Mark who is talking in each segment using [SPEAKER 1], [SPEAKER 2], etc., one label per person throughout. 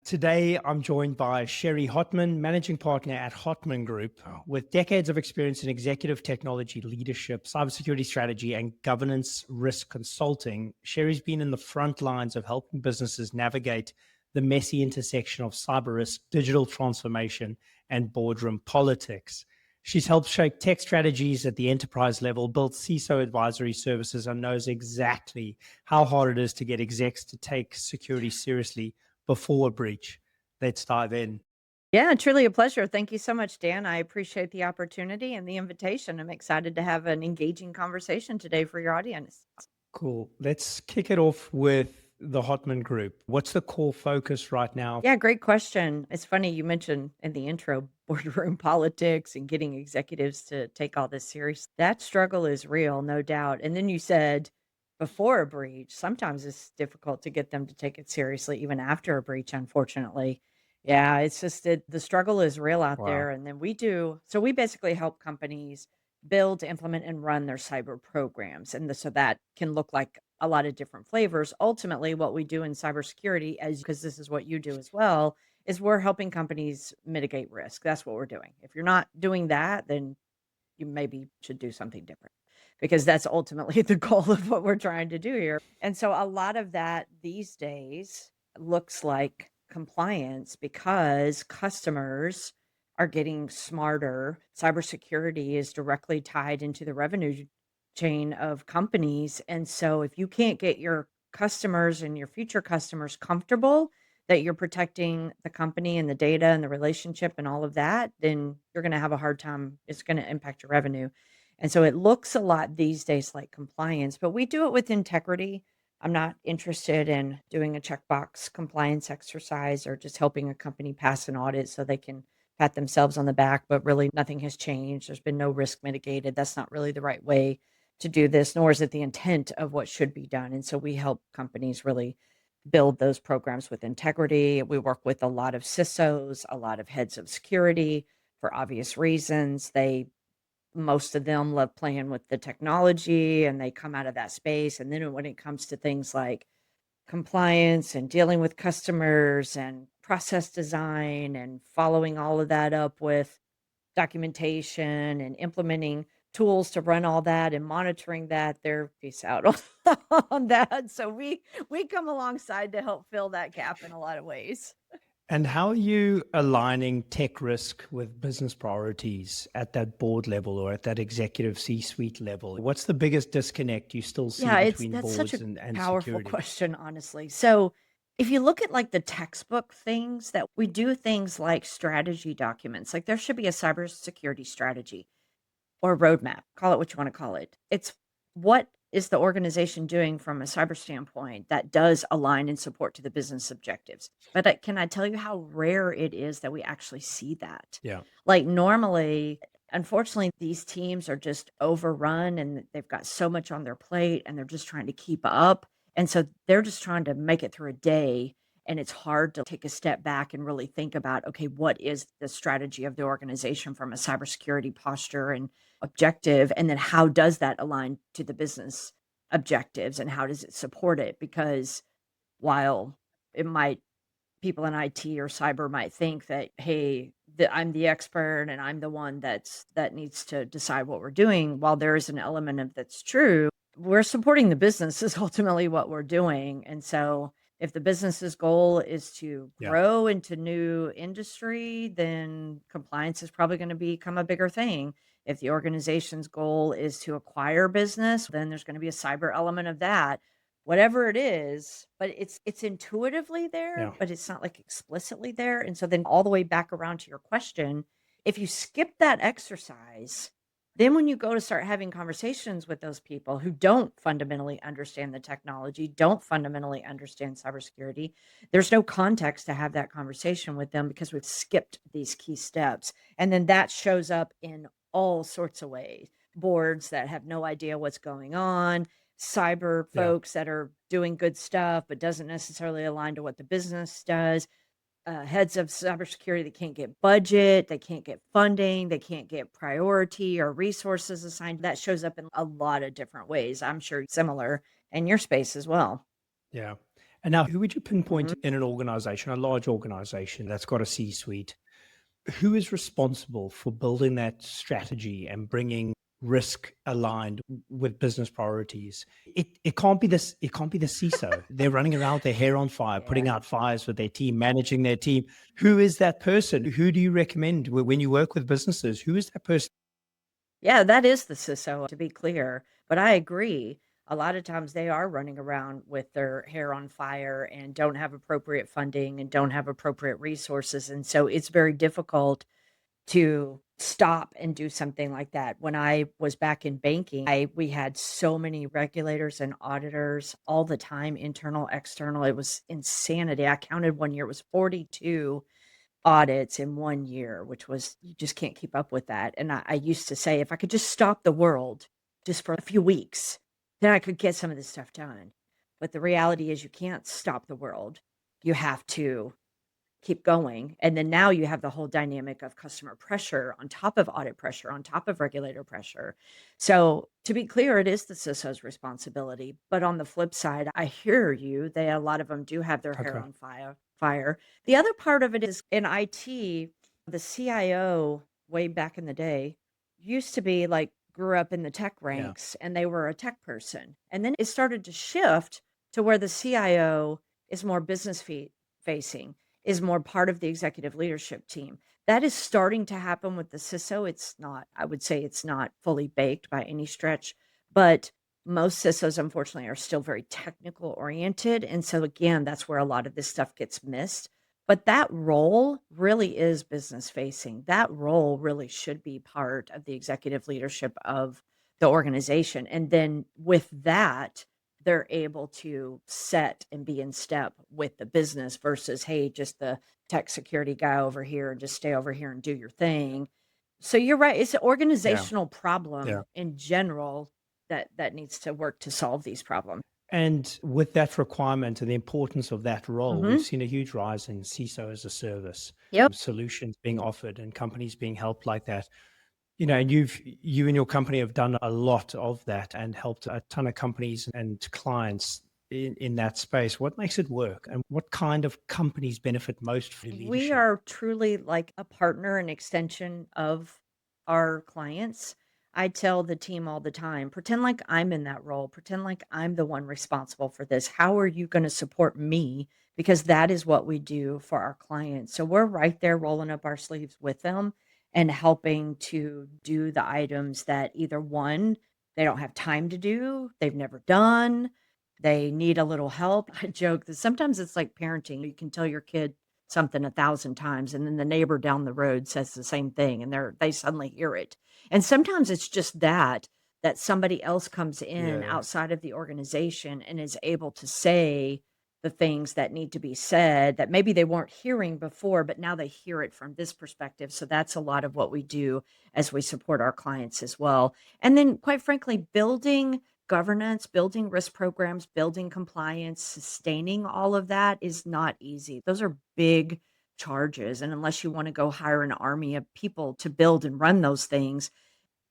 [SPEAKER 1] Today, I'm joined by Cheri Hotman, managing partner at Hotman Group. With decades of experience in executive technology leadership, cybersecurity strategy, and governance risk consulting, Cheri's been in the front lines of helping businesses navigate the messy intersection of cyber risk, digital transformation, and boardroom politics. She's helped shape tech strategies at the enterprise level, built CISO advisory services, and knows exactly how hard it is to get execs to take security seriously before a breach. Let's dive in.
[SPEAKER 2] Yeah, truly a pleasure. Thank you so much, Dan. I appreciate the opportunity and the invitation. I'm excited to have an engaging conversation today for your audience.
[SPEAKER 1] Cool. Let's kick it off with the Hotman Group. What's the core focus right now?
[SPEAKER 2] Yeah, great question. It's funny you mentioned in the intro boardroom politics and getting executives to take all this serious. That struggle is real, no doubt. And then you said before a breach, sometimes it's difficult to get them to take it seriously, even after a breach, unfortunately. Yeah, it's just that the struggle is real out
[SPEAKER 1] Wow.
[SPEAKER 2] there. And then so we basically help companies build, implement, and run their cyber programs. So that can look like a lot of different flavors. Ultimately, what we do in cybersecurity, as because this is what you do as well, is we're helping companies mitigate risk. That's what we're doing. If you're not doing that, then you maybe should do something different because that's ultimately the goal of what we're trying to do here. And so a lot of that these days looks like compliance because customers are getting smarter. Cybersecurity is directly tied into the revenue chain of companies. And so if you can't get your customers and your future customers comfortable that you're protecting the company and the data and the relationship and all of that, then you're going to have a hard time. It's going to impact your revenue. And so it looks a lot these days like compliance, but we do it with integrity. I'm not interested in doing a checkbox compliance exercise or just helping a company pass an audit so they can pat themselves on the back, but really nothing has changed. There's been no risk mitigated. That's not really the right way to do this, nor is it the intent of what should be done. And so we help companies really build those programs with integrity. We work with a lot of CISOs, a lot of heads of security for obvious reasons. Most of them love playing with the technology and they come out of that space. And then when it comes to things like compliance and dealing with customers and process design and following all of that up with documentation and implementing tools to run all that and monitoring that, they're peace out on that. So we come alongside to help fill that gap in a lot of ways.
[SPEAKER 1] And how are you aligning tech risk with business priorities at that board level or at that executive C-suite level? What's the biggest disconnect you still see
[SPEAKER 2] Yeah, it's
[SPEAKER 1] between
[SPEAKER 2] that's such
[SPEAKER 1] boards
[SPEAKER 2] a
[SPEAKER 1] and
[SPEAKER 2] powerful
[SPEAKER 1] security?
[SPEAKER 2] question, honestly. So if you look at like the textbook things that we do things like strategy documents, like there should be a cybersecurity strategy or roadmap, call it what you want to call it. It's what is the organization doing from a cyber standpoint that does align and support to the business objectives. But can I tell you how rare it is that we actually see that?
[SPEAKER 1] Yeah.
[SPEAKER 2] Like normally, unfortunately, these teams are just overrun and they've got so much on their plate and they're just trying to keep up. And so they're just trying to make it through a day. And it's hard to take a step back and really think about, okay, what is the strategy of the organization from a cybersecurity posture and objective? And then how does that align to the business objectives and how does it support it? Because while it might people in IT or cyber might think that, hey, I'm the expert and I'm the one that needs to decide what we're doing. While there is an element of that's true, we're supporting the business is ultimately what we're doing. And so if the business's goal is to
[SPEAKER 1] Yeah.
[SPEAKER 2] grow into new industry, then compliance is probably going to become a bigger thing. If the organization's goal is to acquire business, then there's going to be a cyber element of that. Whatever it is, but it's intuitively there,
[SPEAKER 1] Yeah.
[SPEAKER 2] but it's not, like, explicitly there, and so then all the way back around to your question, if you skip that exercise, then when you go to start having conversations with those people who don't fundamentally understand the technology, don't fundamentally understand cybersecurity, there's no context to have that conversation with them because we've skipped these key steps, and then that shows up in all sorts of ways. Boards that have no idea what's going on, cyber
[SPEAKER 1] Yeah.
[SPEAKER 2] folks that are doing good stuff, but doesn't necessarily align to what the business does. Heads of cybersecurity that can't get budget, they can't get funding, they can't get priority or resources assigned. That shows up in a lot of different ways. I'm sure similar in your space as well.
[SPEAKER 1] Yeah. And now, who would you pinpoint
[SPEAKER 2] Mhm.
[SPEAKER 1] in an organization, a large organization that's got a C suite? Who is responsible for building that strategy and bringing risk aligned with business priorities? It can't be this. It can't be the CISO. They're running around with their hair on fire, putting
[SPEAKER 2] Yeah.
[SPEAKER 1] out fires with their team, managing their team. Who is that person? Who do you recommend when you work with businesses? Who is that person?
[SPEAKER 2] Yeah, that is the CISO, to be clear. But I agree. A lot of times they are running around with their hair on fire and don't have appropriate funding and don't have appropriate resources. And so it's very difficult to stop and do something like that. When I was back in banking, we had so many regulators and auditors all the time, internal, external. It was insanity. I counted one year, it was 42 audits in 1 year, which was you just can't keep up with that. And I used to say, if I could just stop the world just for a few weeks, then I could get some of this stuff done. But the reality is you can't stop the world. You have to keep going. And then now you have the whole dynamic of customer pressure on top of audit pressure, on top of regulator pressure. So to be clear, it is the CISO's responsibility. But on the flip side, I hear you. A lot of them do have their hair
[SPEAKER 1] Okay.
[SPEAKER 2] on fire. The other part of it is in IT, the CIO way back in the day used to be like grew up in the tech
[SPEAKER 1] Yeah.
[SPEAKER 2] ranks and they were a tech person. And then it started to shift to where the CIO is more business facing, is more part of the executive leadership team. That is starting to happen with the CISO. It's not, I would say it's not fully baked by any stretch, but most CISOs, unfortunately, are still very technical oriented. And so, again, that's where a lot of this stuff gets missed. But that role really is business facing. That role really should be part of the executive leadership of the organization. And then with that, they're able to set and be in step with the business versus, hey, just the tech security guy over here and just stay over here and do your thing. So you're right. It's an
[SPEAKER 1] Yeah.
[SPEAKER 2] organizational
[SPEAKER 1] Yeah.
[SPEAKER 2] problem in general that needs to work to solve these problems.
[SPEAKER 1] And with that requirement and the importance of that role, we've
[SPEAKER 2] Hmm.
[SPEAKER 1] seen a huge rise in CISO-as-a-Service
[SPEAKER 2] Yep.
[SPEAKER 1] solutions being offered and companies being helped like that. And you and your company have done a lot of that and helped a ton of companies and clients in that space. What makes it work, and what kind of companies benefit most from
[SPEAKER 2] We
[SPEAKER 1] leadership?
[SPEAKER 2] are truly like a partner and extension of our clients. I tell the team all the time, pretend like I'm in that role, pretend like I'm the one responsible for this. How are you going to support me? Because that is what we do for our clients. So we're right there rolling up our sleeves with them and helping to do the items that either one, they don't have time to do, they've never done, they need a little help. I joke that sometimes it's like parenting. You can tell your kid something 1,000 times, and then the neighbor down the road says the same thing, and they suddenly hear it. And sometimes it's just that somebody else comes in
[SPEAKER 1] Yeah.
[SPEAKER 2] outside of the organization and is able to say the things that need to be said that maybe they weren't hearing before, but now they hear it from this perspective. So that's a lot of what we do as we support our clients as well. And then, quite frankly, building governance, building risk programs, building compliance, sustaining all of that is not easy. Those are big charges. And unless you want to go hire an army of people to build and run those things,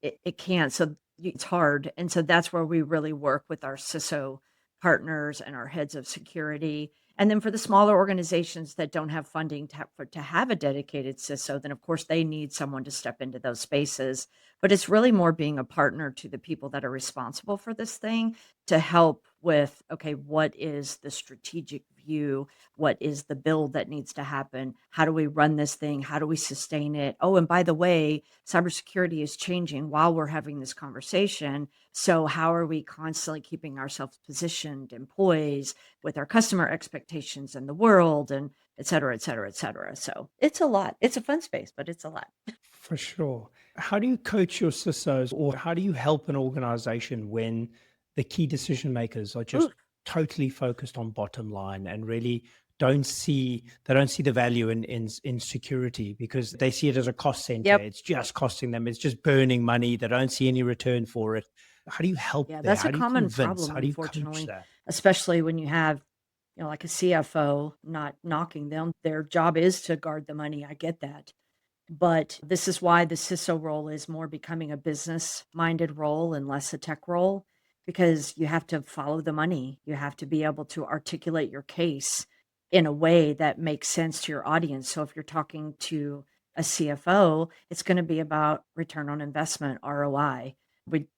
[SPEAKER 2] it can't. So it's hard. And so that's where we really work with our CISO partners and our heads of security. And then for the smaller organizations that don't have funding to have a dedicated CISO, then of course they need someone to step into those spaces. But it's really more being a partner to the people that are responsible for this thing to help with, okay, what is the strategic view? What is the build that needs to happen? How do we run this thing? How do we sustain it? Oh, and by the way, cybersecurity is changing while we're having this conversation. So, how are we constantly keeping ourselves positioned and poised with our customer expectations in the world and et cetera, et cetera, et cetera? So, it's a lot. It's a fun space, but it's a lot.
[SPEAKER 1] For sure. How do you coach your CISOs, or how do you help an organization when the key decision makers are
[SPEAKER 2] Ooh,
[SPEAKER 1] just totally focused on bottom line and really don't see the value in security because they see it as a cost center?
[SPEAKER 2] yep.
[SPEAKER 1] It's just costing them. It's just burning money. They don't see any return for it. How do you help
[SPEAKER 2] Yeah,
[SPEAKER 1] there?
[SPEAKER 2] that's a
[SPEAKER 1] How do you
[SPEAKER 2] common
[SPEAKER 1] convince?
[SPEAKER 2] problem,
[SPEAKER 1] How do you coach
[SPEAKER 2] unfortunately,
[SPEAKER 1] that?
[SPEAKER 2] especially when you have, like a CFO, not knocking them. Their job is to guard the money. I get that. But this is why the CISO role is more becoming a business minded role and less a tech role. because you have to follow the money. You have to be able to articulate your case in a way that makes sense to your audience. So if you're talking to a CFO, it's going to be about return on investment, ROI.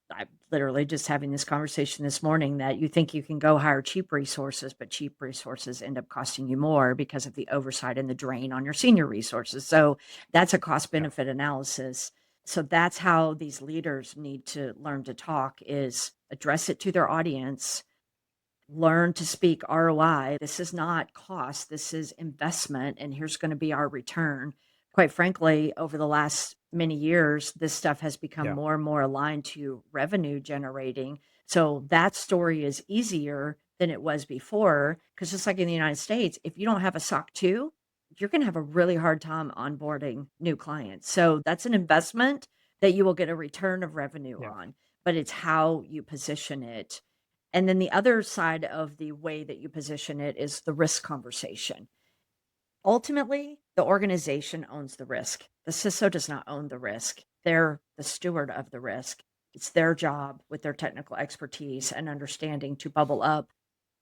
[SPEAKER 2] I'm literally just having this conversation this morning that you think you can go hire cheap resources, but cheap resources end up costing you more because of the oversight and the drain on your senior resources. So that's a cost
[SPEAKER 1] Yeah.
[SPEAKER 2] benefit analysis. So that's how these leaders need to learn to talk, is address it to their audience, learn to speak ROI. This is not cost, this is investment, and here's going to be our return. Quite frankly, over the last many years, this stuff has become
[SPEAKER 1] Yeah.
[SPEAKER 2] more and more aligned to revenue generating. So that story is easier than it was before. Because just like in the United States, if you don't have a SOC 2, you're going to have a really hard time onboarding new clients. So that's an investment that you will get a return of revenue
[SPEAKER 1] Yeah.
[SPEAKER 2] on, but it's how you position it. And then the other side of the way that you position it is the risk conversation. Ultimately, the organization owns the risk. The CISO does not own the risk. They're the steward of the risk. It's their job with their technical expertise and understanding to bubble up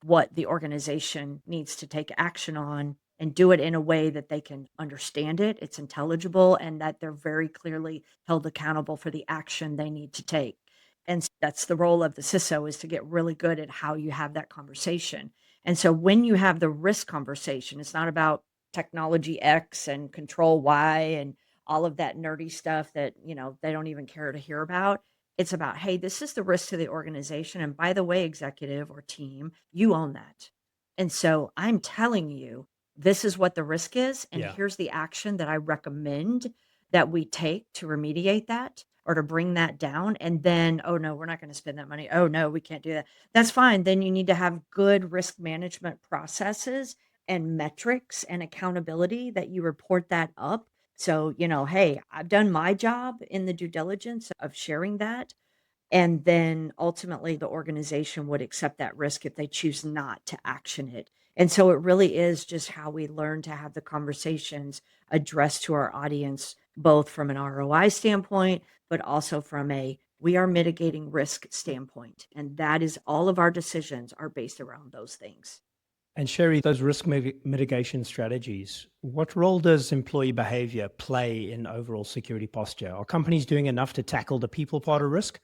[SPEAKER 2] what the organization needs to take action on and do it in a way that they can understand it, it's intelligible, and that they're very clearly held accountable for the action they need to take. And that's the role of the CISO, is to get really good at how you have that conversation. And so when you have the risk conversation, it's not about technology X and control Y and all of that nerdy stuff that, they don't even care to hear about. It's about, hey, this is the risk to the organization. And by the way, executive or team, you own that. And so I'm telling you, this is what the risk is. And
[SPEAKER 1] Yeah.
[SPEAKER 2] here's the action that I recommend that we take to remediate that or to bring that down. And then, oh no, we're not going to spend that money. Oh no, we can't do that. That's fine. Then you need to have good risk management processes and metrics and accountability that you report that up. So, hey, I've done my job in the due diligence of sharing that. And then ultimately, the organization would accept that risk if they choose not to action it. And so it really is just how we learn to have the conversations addressed to our audience, both from an ROI standpoint, but also from a we are mitigating risk standpoint. And that is all of our decisions are based around those things.
[SPEAKER 1] And Cheri, those risk mitigation strategies, what role does employee behavior play in overall security posture? Are companies doing enough to tackle the people part of risk?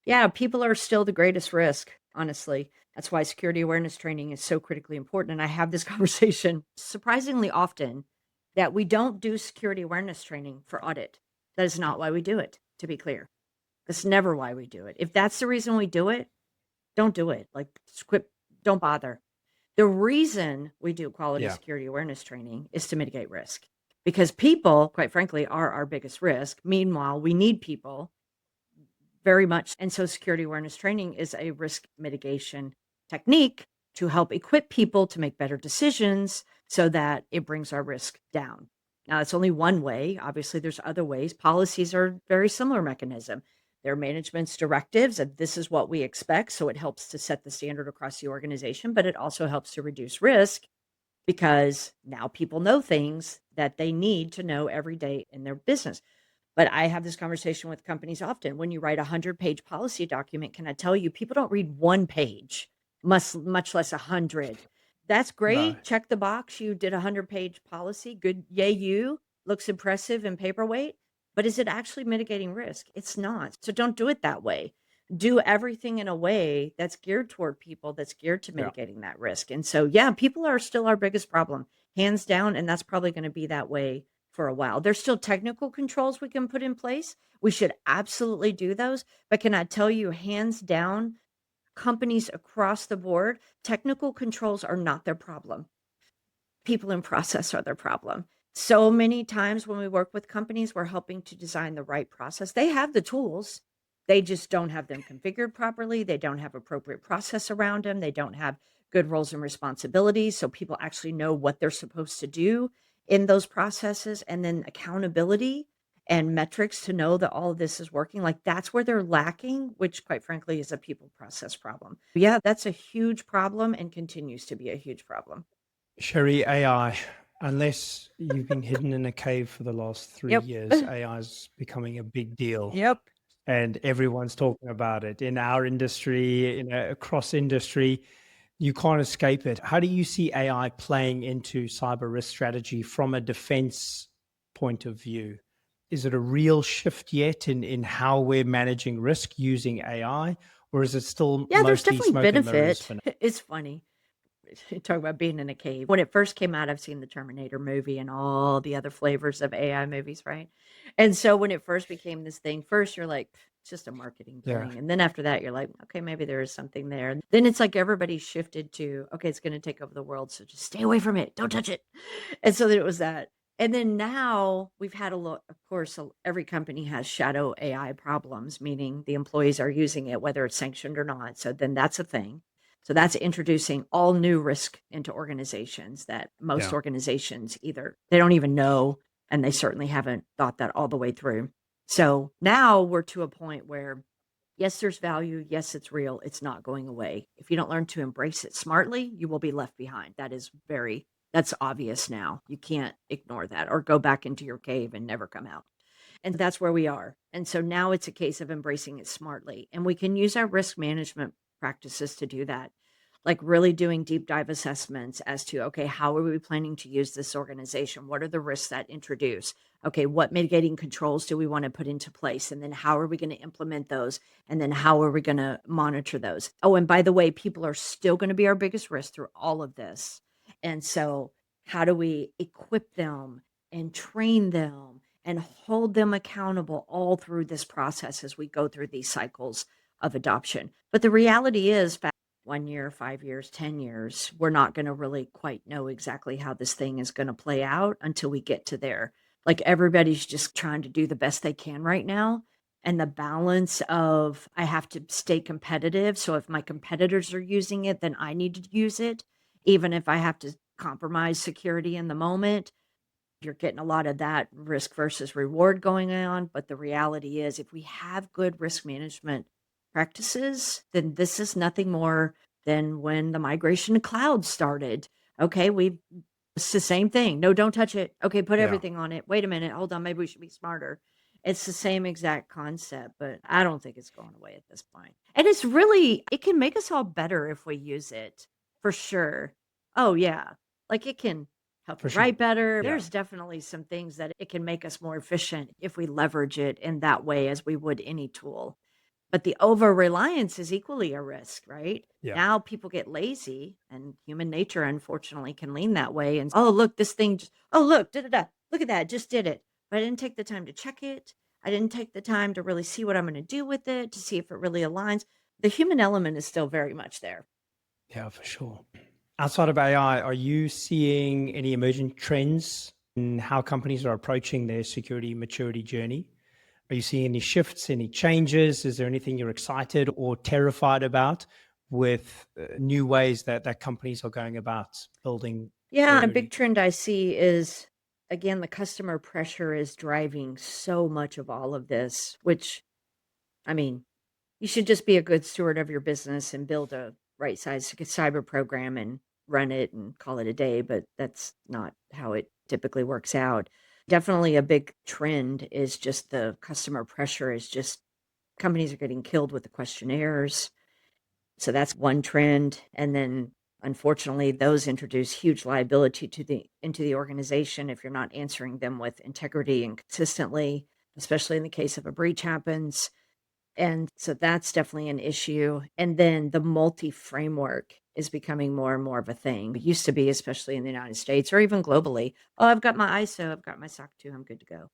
[SPEAKER 2] Yeah, people are still the greatest risk, honestly. That's why security awareness training is so critically important. And I have this conversation surprisingly often that we don't do security awareness training for audit. That is not why we do it, to be clear. That's never why we do it. If that's the reason we do it, don't do it. Like, quit, don't bother. The reason we do quality
[SPEAKER 1] Yeah.
[SPEAKER 2] security awareness training is to mitigate risk, because people, quite frankly, are our biggest risk. Meanwhile, we need people very much. And so security awareness training is a risk mitigation technique to help equip people to make better decisions so that it brings our risk down. Now, it's only one way. Obviously, there's other ways. Policies are very similar mechanism. They're management's directives, and this is what we expect. So it helps to set the standard across the organization, but it also helps to reduce risk because now people know things that they need to know every day in their business. But I have this conversation with companies often. When you write a 100-page policy document, can I tell you, people don't read one page, much less 100. That's
[SPEAKER 1] No.
[SPEAKER 2] great. Check the box. You did a 100-page policy. Good. Yay, you. Looks impressive in paperweight. But is it actually mitigating risk? It's not. So don't do it that way. Do everything in a way that's geared toward people, that's geared to
[SPEAKER 1] Yeah.
[SPEAKER 2] mitigating that risk. And so, yeah, people are still our biggest problem, hands down. And that's probably going to be that way for a while. There's still technical controls we can put in place. We should absolutely do those. But can I tell you, hands down, companies across the board, technical controls are not their problem. People in process are their problem. So many times when we work with companies, we're helping to design the right process. They have the tools. They just don't have them configured properly. They don't have appropriate process around them. They don't have good roles and responsibilities. So people actually know what they're supposed to do in those processes, and then accountability and metrics to know that all of this is working. Like, that's where they're lacking, which quite frankly is a people process problem. Yeah, that's a huge problem and continues to be a huge problem.
[SPEAKER 1] Cheri, AI, unless you've been hidden in a cave for the last 3
[SPEAKER 2] Yep.
[SPEAKER 1] years, AI is becoming a big deal.
[SPEAKER 2] Yep.
[SPEAKER 1] and everyone's talking about it in our industry, across industry. You can't escape it. How do you see AI playing into cyber risk strategy from a defense point of view? Is it a real shift yet in how we're managing risk using AI, or is it still
[SPEAKER 2] Yeah, there's
[SPEAKER 1] mostly
[SPEAKER 2] definitely
[SPEAKER 1] smoke and mirrors
[SPEAKER 2] benefit.
[SPEAKER 1] for now?
[SPEAKER 2] It's funny. Talk about being in a cave. When it first came out, I've seen the Terminator movie and all the other flavors of AI movies, right? And so when it first became this thing, first you're like, it's just a marketing
[SPEAKER 1] Yeah.
[SPEAKER 2] thing. And then after that, you're like, okay, maybe there is something there. And then it's like everybody shifted to, okay, it's going to take over the world. So just stay away from it. Don't touch it. And so it was that. And then now we've had a lot, of course, every company has shadow AI problems, meaning the employees are using it, whether it's sanctioned or not. So then that's a thing. So that's introducing all new risk into organizations that most
[SPEAKER 1] Yeah.
[SPEAKER 2] organizations either they don't even know, and they certainly haven't thought that all the way through. So now we're to a point where, yes, there's value. Yes, it's real. It's not going away. If you don't learn to embrace it smartly, you will be left behind. That's obvious now. You can't ignore that or go back into your cave and never come out. And that's where we are. And so now it's a case of embracing it smartly. And we can use our risk management practices to do that. Like really doing deep dive assessments as to, okay, how are we planning to use this organization? What are the risks that introduce? Okay, what mitigating controls do we want to put into place? And then how are we going to implement those? And then how are we going to monitor those? Oh, and by the way, people are still going to be our biggest risk through all of this. And so how do we equip them and train them and hold them accountable all through this process as we go through these cycles of adoption? But the reality is, 1 year, 5 years, 10 years, we're not going to really quite know exactly how this thing is going to play out until we get to there. Like everybody's just trying to do the best they can right now. And the balance of I have to stay competitive. So if my competitors are using it, then I need to use it, even if I have to compromise security in the moment. You're getting a lot of that risk versus reward going on. But the reality is, if we have good risk management practices, then this is nothing more than when the migration to cloud started. Okay, it's the same thing. No, don't touch it. Okay, put
[SPEAKER 1] Yeah.
[SPEAKER 2] everything on it. Wait a minute. Hold on. Maybe we should be smarter. It's the same exact concept, but I don't think it's going away at this point. And it can make us all better if we use it for sure. Oh, yeah. Like it can help
[SPEAKER 1] For
[SPEAKER 2] you
[SPEAKER 1] sure.
[SPEAKER 2] write better.
[SPEAKER 1] Yeah.
[SPEAKER 2] There's definitely some things that it can make us more efficient if we leverage it in that way as we would any tool. But the over reliance is equally a risk, right?
[SPEAKER 1] Yeah.
[SPEAKER 2] Now people get lazy, and human nature, unfortunately, can lean that way. And oh, look, this thing, oh, look, da da da, look at that, just did it. But I didn't take the time to check it. I didn't take the time to really see what I'm going to do with it, to see if it really aligns. The human element is still very much there.
[SPEAKER 1] Yeah, for sure. Outside of AI, are you seeing any emerging trends in how companies are approaching their security maturity journey? Are you seeing any shifts, any changes? Is there anything you're excited or terrified about with new ways that companies are going about building
[SPEAKER 2] Yeah, and a big
[SPEAKER 1] security?
[SPEAKER 2] trend I see is, again, the customer pressure is driving so much of all of this, which, I mean, you should just be a good steward of your business and build a right size cyber program and run it and call it a day, but that's not how it typically works out. Definitely a big trend is just the customer pressure is just companies are getting killed with the questionnaires. So that's one trend. And then unfortunately, those introduce huge liability into the organization if you're not answering them with integrity and consistently, especially in the case of a breach happens. And so that's definitely an issue. And then the multi-framework is becoming more and more of a thing. It used to be, especially in the United States or even globally. Oh, I've got my ISO, I've got my SOC 2, I'm good to go.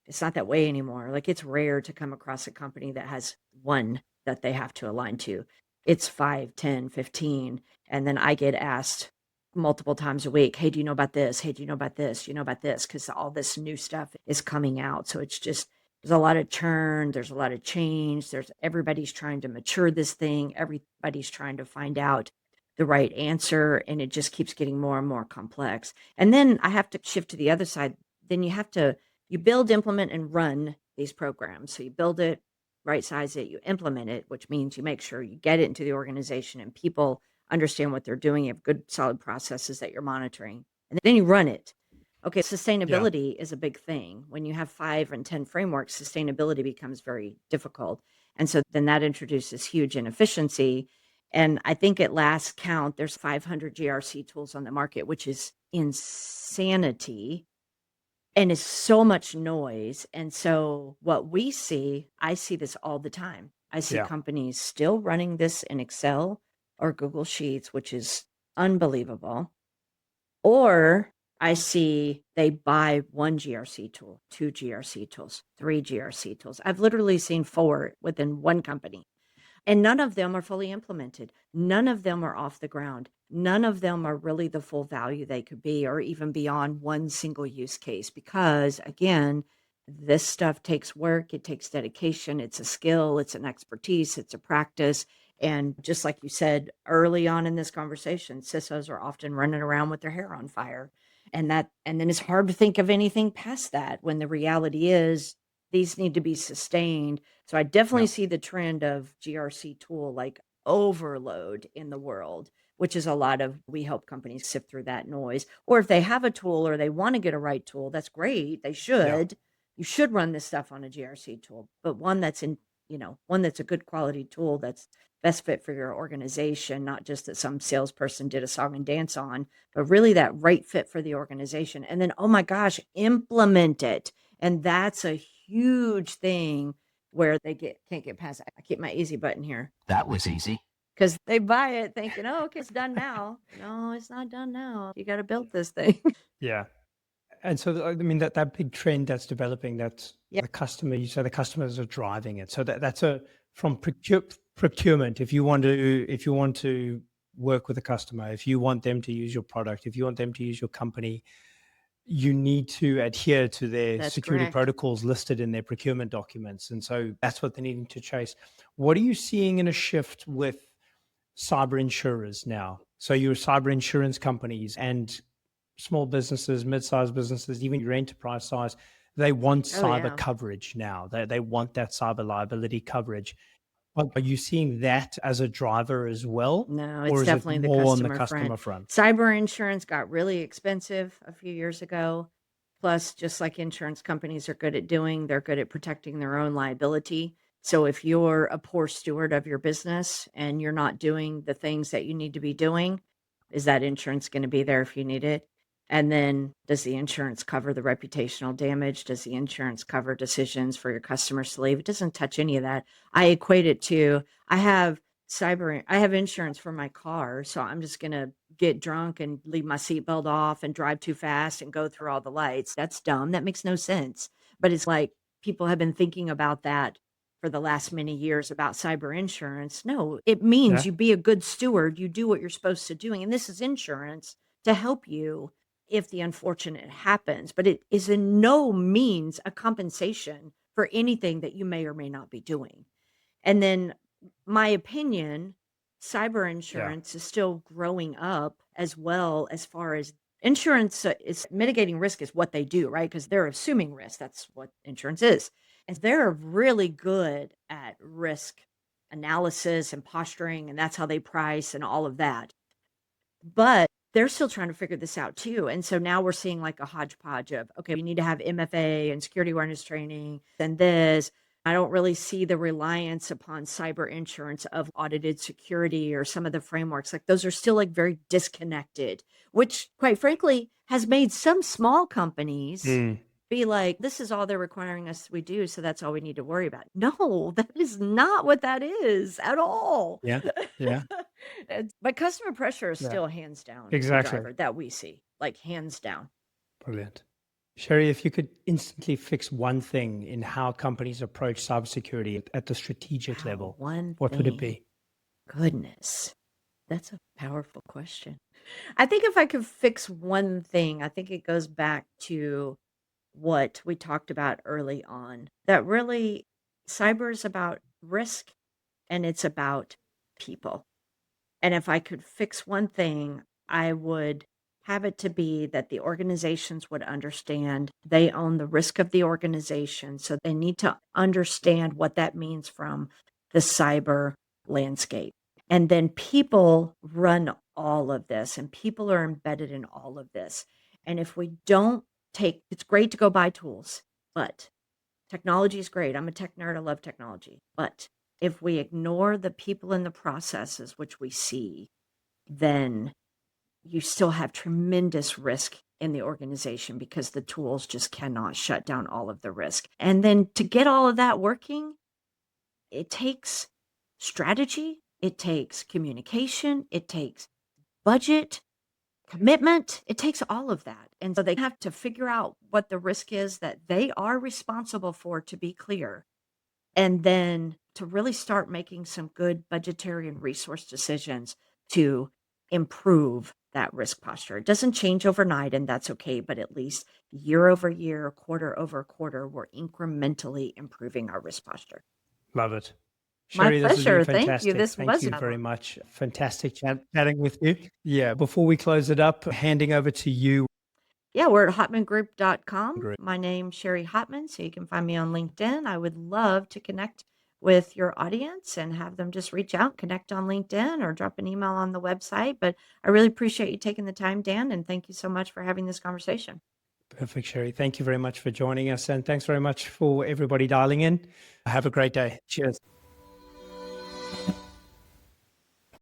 [SPEAKER 2] It's not that way anymore. Like it's rare to come across a company that has one that they have to align to. It's 5, 10, 15. And then I get asked multiple times a week, hey, do you know about this? Hey, do you know about this? Do you know about this? Because all this new stuff is coming out. So it's just, there's a lot of churn, there's a lot of change. Everybody's trying to mature this thing, everybody's trying to find out the right answer, and it just keeps getting more and more complex. And then I have to shift to the other side. Then you build, implement, and run these programs. So you build it, right size it, you implement it, which means you make sure you get it into the organization and people understand what they're doing. You have good, solid processes that you're monitoring. And then you run it. Okay,
[SPEAKER 1] Yeah.
[SPEAKER 2] sustainability is a big thing. When you have 5 and 10 frameworks, sustainability becomes very difficult. And so then that introduces huge inefficiency. And I think at last count, there's 500 GRC tools on the market, which is insanity and is so much noise. And so what we see, I see this all the time. I see
[SPEAKER 1] Yeah.
[SPEAKER 2] companies still running this in Excel or Google Sheets, which is unbelievable. Or I see they buy 1 GRC tool, 2 GRC tools, 3 GRC tools. I've literally seen 4 within one company. And none of them are fully implemented. None of them are off the ground. None of them are really the full value they could be, or even beyond one single use case. Because again, this stuff takes work, it takes dedication, it's a skill, it's an expertise, it's a practice. And just like you said early on in this conversation, CISOs are often running around with their hair on fire. And then it's hard to think of anything past that when the reality is these need to be sustained. So I definitely
[SPEAKER 1] Yeah.
[SPEAKER 2] see the trend of GRC tool like overload in the world, which is a lot of we help companies sift through that noise. Or if they have a tool or they want to get a right tool, that's great. They
[SPEAKER 1] Yeah.
[SPEAKER 2] should. You should run this stuff on a GRC tool, but one that's one that's a good quality tool that's best fit for your organization, not just that some salesperson did a song and dance on, but really that right fit for the organization. And then, oh my gosh, implement it. And that's a huge thing where they can't get past. I keep my easy button here
[SPEAKER 3] That was easy.
[SPEAKER 2] because they buy it thinking, oh, okay, it's done now. No, it's not done now. You got to build this thing.
[SPEAKER 1] Yeah. And so, I mean, that big trend that's developing, that's
[SPEAKER 2] Yeah.
[SPEAKER 1] the customer, you say the customers are driving it. So that's from procurement. If you want to work with a customer, if you want them to use your product, if you want them to use your company, you need to adhere to their
[SPEAKER 2] That's
[SPEAKER 1] security
[SPEAKER 2] correct.
[SPEAKER 1] protocols listed in their procurement documents. And so that's what they're needing to chase. What are you seeing in a shift with cyber insurers now? So your cyber insurance companies and small businesses, mid-sized businesses, even your enterprise size, they want
[SPEAKER 2] Oh,
[SPEAKER 1] cyber
[SPEAKER 2] yeah.
[SPEAKER 1] coverage now. They want that cyber liability coverage. Are you seeing that as a driver as well?
[SPEAKER 2] No,
[SPEAKER 1] Or
[SPEAKER 2] it's
[SPEAKER 1] is it
[SPEAKER 2] definitely the
[SPEAKER 1] more on the
[SPEAKER 2] customer front.
[SPEAKER 1] customer front?
[SPEAKER 2] Cyber insurance got really expensive a few years ago. Plus, just like insurance companies are good at doing, they're good at protecting their own liability. So if you're a poor steward of your business and you're not doing the things that you need to be doing, is that insurance going to be there if you need it? And then does the insurance cover the reputational damage? Does the insurance cover decisions for your customers to leave? It doesn't touch any of that. I equate it to I have I have insurance for my car, so I'm just going to get drunk and leave my seatbelt off and drive too fast and go through all the lights. That's dumb. That makes no sense. But it's like people have been thinking about that for the last many years about cyber insurance. No, it means
[SPEAKER 1] Yeah.
[SPEAKER 2] you be a good steward, you do what you're supposed to doing. And this is insurance to help you if the unfortunate happens, but it is in no means a compensation for anything that you may or may not be doing. And then my opinion, cyber
[SPEAKER 1] Yeah.
[SPEAKER 2] insurance is still growing up as well as far as insurance is mitigating risk is what they do, right? Because they're assuming risk. That's what insurance is. And they're really good at risk analysis and posturing, and that's how they price and all of that. But they're still trying to figure this out too. And so now we're seeing like a hodgepodge of, okay, we need to have MFA and security awareness training and this. I don't really see the reliance upon cyber insurance of audited security or some of the frameworks. Like those are still like very disconnected, which quite frankly has made some small companies
[SPEAKER 1] Mm.
[SPEAKER 2] be like, this is all they're requiring us we do. So that's all we need to worry about. No, that is not what that is at all.
[SPEAKER 1] Yeah. Yeah.
[SPEAKER 2] But customer pressure is
[SPEAKER 1] Yeah.
[SPEAKER 2] still hands down the
[SPEAKER 1] Exactly.
[SPEAKER 2] driver that we see, like hands down.
[SPEAKER 1] Brilliant. Cheri, if you could instantly fix one thing in how companies approach cybersecurity at the strategic
[SPEAKER 2] Wow,
[SPEAKER 1] level,
[SPEAKER 2] one
[SPEAKER 1] what would it
[SPEAKER 2] thing.
[SPEAKER 1] be?
[SPEAKER 2] Goodness, that's a powerful question. I think if I could fix one thing, I think it goes back to what we talked about early on that really cyber is about risk and it's about people. And if I could fix one thing, I would have it to be that the organizations would understand they own the risk of the organization. So they need to understand what that means from the cyber landscape. And then people run all of this and people are embedded in all of this. And if we don't it's great to go buy tools, but technology is great. I'm a tech nerd. I love technology. But if we ignore the people and the processes, which we see, then you still have tremendous risk in the organization because the tools just cannot shut down all of the risk. And then to get all of that working, it takes strategy, it takes communication, it takes budget, commitment, it takes all of that. And so they have to figure out what the risk is that they are responsible for, to be clear, and then to really start making some good budgetary and resource decisions to improve that risk posture. It doesn't change overnight, and that's okay, but at least year over year, quarter over quarter, we're incrementally improving our risk posture.
[SPEAKER 1] Love it.
[SPEAKER 2] My
[SPEAKER 1] Cheri, this has been
[SPEAKER 2] pleasure. Thank you.
[SPEAKER 1] fantastic.
[SPEAKER 2] This
[SPEAKER 1] Thank
[SPEAKER 2] was
[SPEAKER 1] you
[SPEAKER 2] fun.
[SPEAKER 1] very much. Fantastic chatting with you. Yeah, before we close it up, handing over to you.
[SPEAKER 2] Yeah, we're at hotmangroup.com.
[SPEAKER 1] Group.
[SPEAKER 2] My name's Cheri Hotman, so you can find me on LinkedIn. I would love to connect with your audience and have them just reach out, connect on LinkedIn, or drop an email on the website. But I really appreciate you taking the time, Dan, and thank you so much for having this conversation.
[SPEAKER 1] Perfect, Cheri. Thank you very much for joining us, and thanks very much for everybody dialing in. Have a great day. Cheers.